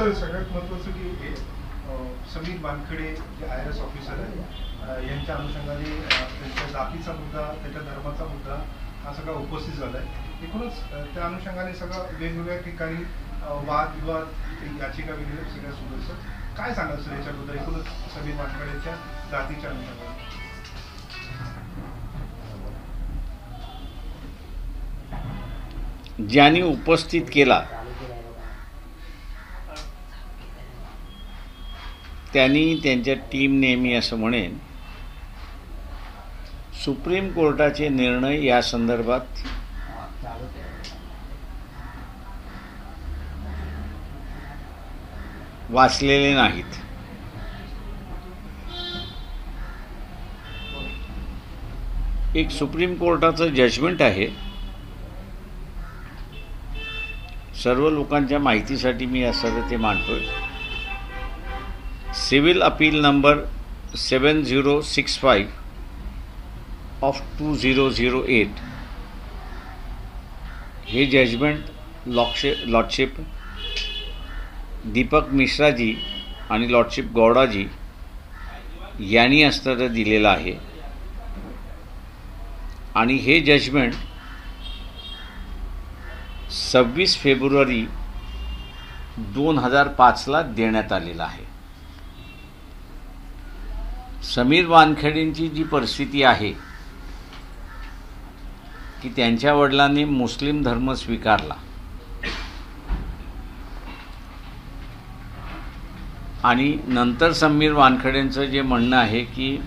तर सगळ्यात महत्त्वाचं की हे समीर वानखेडे जे IRS ऑफिसर आहे यांच्या अनुषंगाने त्यांच्या जातीचा मुद्दा, त्याच्या धर्माचा मुद्दा हा सगळा उपस्थित झाला आहे. एकूणच त्या अनुषंगाने सगळं वेगवेगळ्या ठिकाणी वादविवाद याचिका वगैरे सगळ्या सुरू असतात. काय सांगाल सर याच्याबद्दल एकूणच समीर वानखेडेच्या जातीच्या अनुषंगाने? ज्यांनी उपस्थित केला त्यांनी त्यांच्या टीमने, मी असं म्हणेन, सुप्रीम कोर्टाचे निर्णय या संदर्भात वाचलेले नाहीत. एक सुप्रीम कोर्टाचं जजमेंट आहे. सर्व लोकांच्या माहितीसाठी मी असं ते मांडतोय. सिव्हिल अपील नंबर 7065 ऑफ 2008 हे जजमेंट लॉर्डशिप दीपक मिश्राजी आणि लॉर्डशिप गौडाजी यांनी असताना दिलेलं आहे. आणि हे जजमेंट 26 फेब्रुवारी 2005ला देण्यात आलेलं आहे. समीर वानखेडेंची जी परिस्थिती आहे की त्यांच्या वडिलांनी मुस्लिम धर्म स्वीकारला आणि नंतर समीर वानखेडेंचं जे म्हणणं आहे की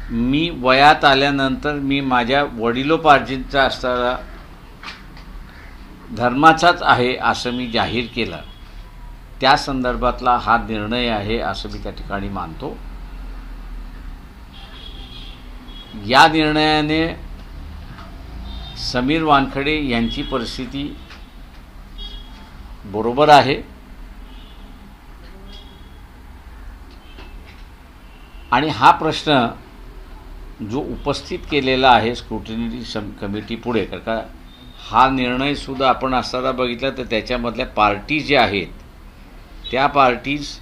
मी वयात आल्यानंतर मी माझ्या वडिलोपार्जितचा असणारा धर्माचाच आहे असं मी जाहीर केलं, त्या संदर्भातला हा निर्णय आहे असं मी त्या ठिकाणी मानतो. या निर्णयाने समीर वानखेडे यांची परिस्थिती बरोबर आहे आणि हा प्रश्न जो उपस्थित केलेला आहे स्क्रुटिनी कमिटी पुढे, कारण हा निर्णयसुद्धा आपण असताना बघितला तर त्याच्यामधल्या पार्टीज ज्या आहेत त्या parties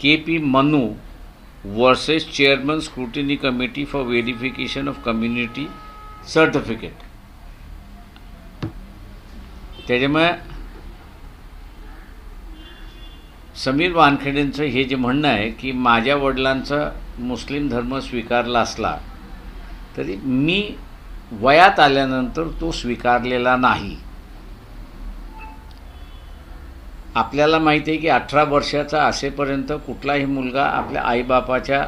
KP Manu versus chairman scrutiny committee for verification of community certificate. त्याच्यामुळे समीर वानखेडेंचं हे जे म्हणणं आहे की माझ्या वडिलांचा मुस्लिम धर्म स्वीकारला असला तरी मी वयात आल्यानंतर तो स्वीकारलेला नाही. आपल्याला माहिती आहे की 18 वर्षाचा असेपर्यंत कुठलाही मुलगा आपल्या आईबापाच्या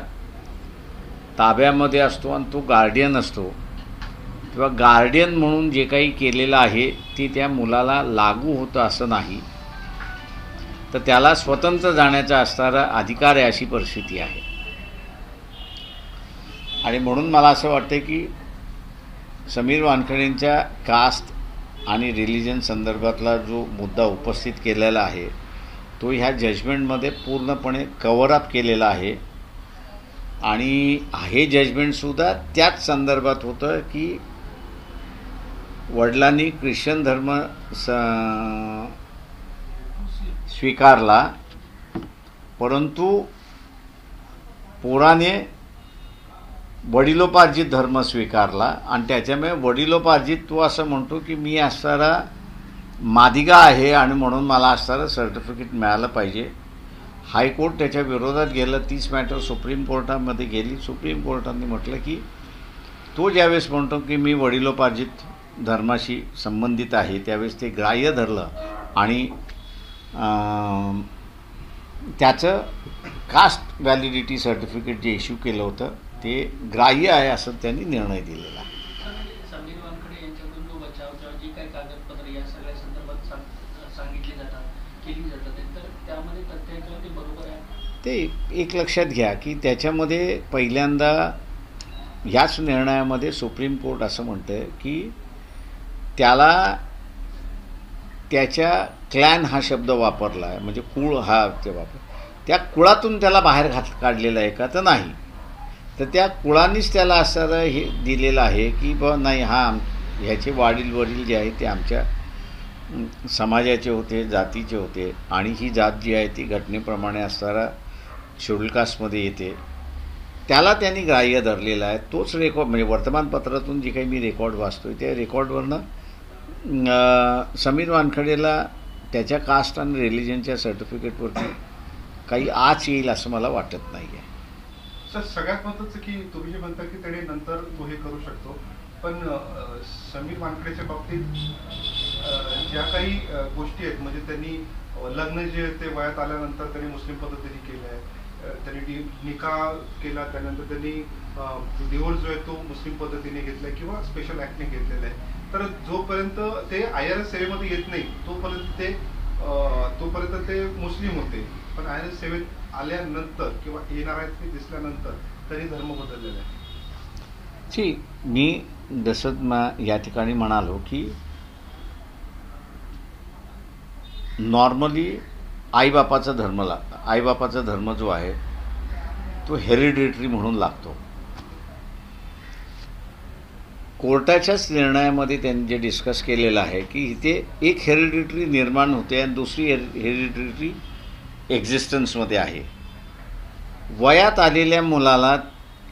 ताब्यामध्ये असतो आणि तो गार्डियन असतो किंवा गार्डियन म्हणून जे काही केलेलं आहे ते त्या मुलाला लागू होतं असं नाही, तर त्याला स्वतंत्र जाण्याचा असणारा अधिकार आहे अशी परिस्थिती आहे. आणि म्हणून मला असं वाटतं की समीर वानखेडेंच्या कास्ट आणि रिलिजन संदर्भातला जो मुद्दा उपस्थित केलेला आहे तो ह्या जजमेंटमध्ये पूर्णपणे कव्हर अप केलेला आहे. आणि हे जजमेंटसुद्धा त्याच संदर्भात होतं की वडिलांनी ख्रिश्चन धर्म स्वीकारला, परंतु पोराने वडिलोपार्जित धर्म स्वीकारला आणि त्याच्यामुळे वडिलोपार्जित तो असं म्हणतो की मी असणारा मादिगा आहे आणि म्हणून मला असणारं सर्टिफिकेट मिळालं पाहिजे. हायकोर्ट त्याच्या विरोधात गेलं. 30 मॅटर सुप्रीम कोर्टामध्ये गेली. सुप्रीम कोर्टाने म्हटलं की तो ज्यावेळेस म्हणतो की मी वडिलोपार्जित धर्माशी संबंधित आहे त्यावेळेस ते ग्राह्य धरलं आणि त्याचं कास्ट व्हॅलिडिटी सर्टिफिकेट जे इश्यू केलं होतं ते ग्राह्य आहे असं त्यांनी निर्णय दिलेला. समीर वानखेडे यांच्याकडून जो बचावच्या जी काही कागदपत्र या सगळ्या संदर्भात सांगितली जातात, केली जातात, तर त्यामध्ये तथ्याचं ते बरोबर आहे. ते एक लक्षात घ्या की त्याच्यामध्ये पहिल्यांदा ह्याच निर्णयामध्ये सुप्रीम कोर्ट असं म्हणतं की त्याला त्याच्या क्लॅन हा शब्द वापरला आहे, म्हणजे कुळ हा ते वापर, त्या कुळातून त्याला बाहेर काढलेलं आहे का, तर नाही. तर त्या कुळानेच त्याला असं हे दिलेलं आहे की नाही, ह्याचे वडील जे आहे ते आमच्या समाजाचे होते, जातीचे होते, आणि ही जात जी आहे ती घटनेप्रमाणे असणारा शेड्यूल कास्टमध्ये येते. त्याला त्यांनी ग्राह्य धरलेला आहे. तोच रेकॉर्ड म्हणजे वर्तमानपत्रातून जे काही मी रेकॉर्ड वाचतोय त्या रेकॉर्डवरनं समीर वानखडेला त्याच्या कास्ट आणि रिलिजनच्या सर्टिफिकेटवरती काही आच येईल असं मला वाटत नाही आहे. सर, सगळ्यात महत्त्वाचं की तुम्ही जे म्हणता की त्याने नंतर तो हे करू शकतो, पण समीर वानखडेच्या बाबतीत ज्या काही गोष्टी आहेत, म्हणजे त्यांनी लग्न जे ते वयात आल्यानंतर त्यांनी मुस्लिम पद्धतीने केलं आहे, त्यांनी निकाह केला, त्यानंतर त्यांनी डिव्होर्स जो आहे तो मुस्लिम पद्धतीने घेतलाय किंवा स्पेशल ऍक्टने घेतलेला आहे. तर जोपर्यंत ते IRS सेवेमध्ये येत नाही तोपर्यंत ते मुस्लिम होते, पण IRS सेवेत आल्यानंतर किंवा येणार आहेत ते दिसल्यानंतर त्यांनी धर्म बदललेला आहे. मी जसं या ठिकाणी म्हणालो की नॉर्मली आईबापाचा धर्म लागतो. आईबापाचा धर्म जो आहे तो हेरिडिटरी म्हणून लागतो. कोर्टाच्याच निर्णयामध्ये त्यांनी जे डिस्कस केलेलं आहे की इथे एक हेरिडिटरी निर्माण होते आणि दुसरी हेरिडिटरी एक्झिस्टन्समध्ये आहे. वयात आलेल्या मुलाला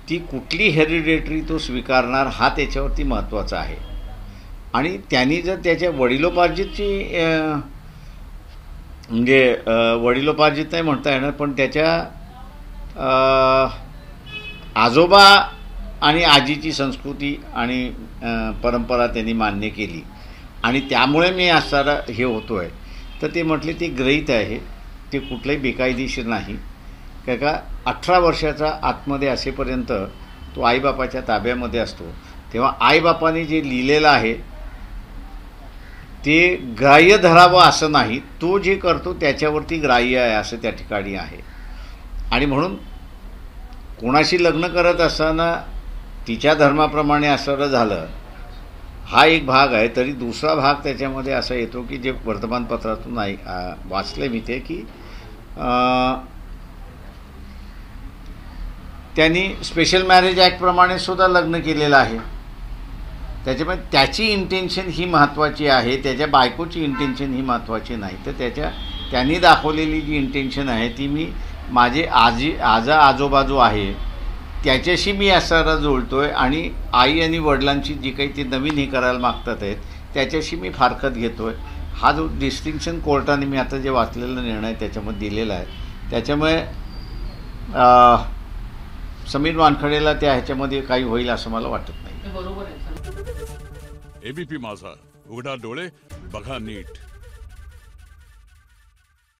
ती कुठली हेरिडिटरी तो स्वीकारणार हा त्याच्यावरती महत्त्वाचा आहे. आणि त्यांनी जर त्याच्या वडिलोपार्जितची म्हणजे वडिलोपार्जित नाही म्हणता येणार, पण त्याच्या आजोबा आणि आजीची संस्कृती आणि परंपरा त्यांनी मान्य केली आणि त्यामुळे मी असणारा हे होतो आहे, तर ते म्हटले ते गृहीत आहे, ते कुठलंही बेकायदेशीर नाही. का 18 वर्षाचा आतमध्ये असेपर्यंत तो आईबापाच्या ताब्यामध्ये असतो. तेव्हा आईबापाने जे लिहिलेलं आहे ते ग्राह्य धरावं असं नाही, तो जे करतो त्याच्यावरती ग्राह्य आहे असं त्या ठिकाणी आहे. आणि म्हणून कोणाशी लग्न करत असताना तिच्या धर्माप्रमाणे असं झालं हा एक भाग आहे. तरी दुसरा भाग त्याच्यामध्ये असा येतो की जे वर्तमानपत्रातून वाचले मी ते की त्यांनी स्पेशल मॅरेज ॲक्टप्रमाणे सुद्धा लग्न केलेलं आहे. त्याच्यामुळे त्याची इंटेन्शन ही महत्त्वाची आहे, त्याच्या बायकोची इंटेन्शन ही महत्त्वाची नाही. तर त्यांनी दाखवलेली जी इंटेन्शन आहे ती मी माझे आजोबा जो आहे त्याच्याशी मी असारा जोडतोय आणि आई आणि वडिलांची जी काही ते नवीन हे करायला मागतात आहेत त्याच्याशी मी फारकत घेतोय. हा जो डिस्टिंक्शन कोर्टाने मी आता जे वाचलेला निर्णय त्याच्यामध्ये दिलेला आहे, त्याच्यामुळे समीर वानखडेला त्या ह्याच्यामध्ये काही होईल असं मला वाटत नाही. बरोबर आहे. ABP माझा, उघडा डोळे बघा नीट.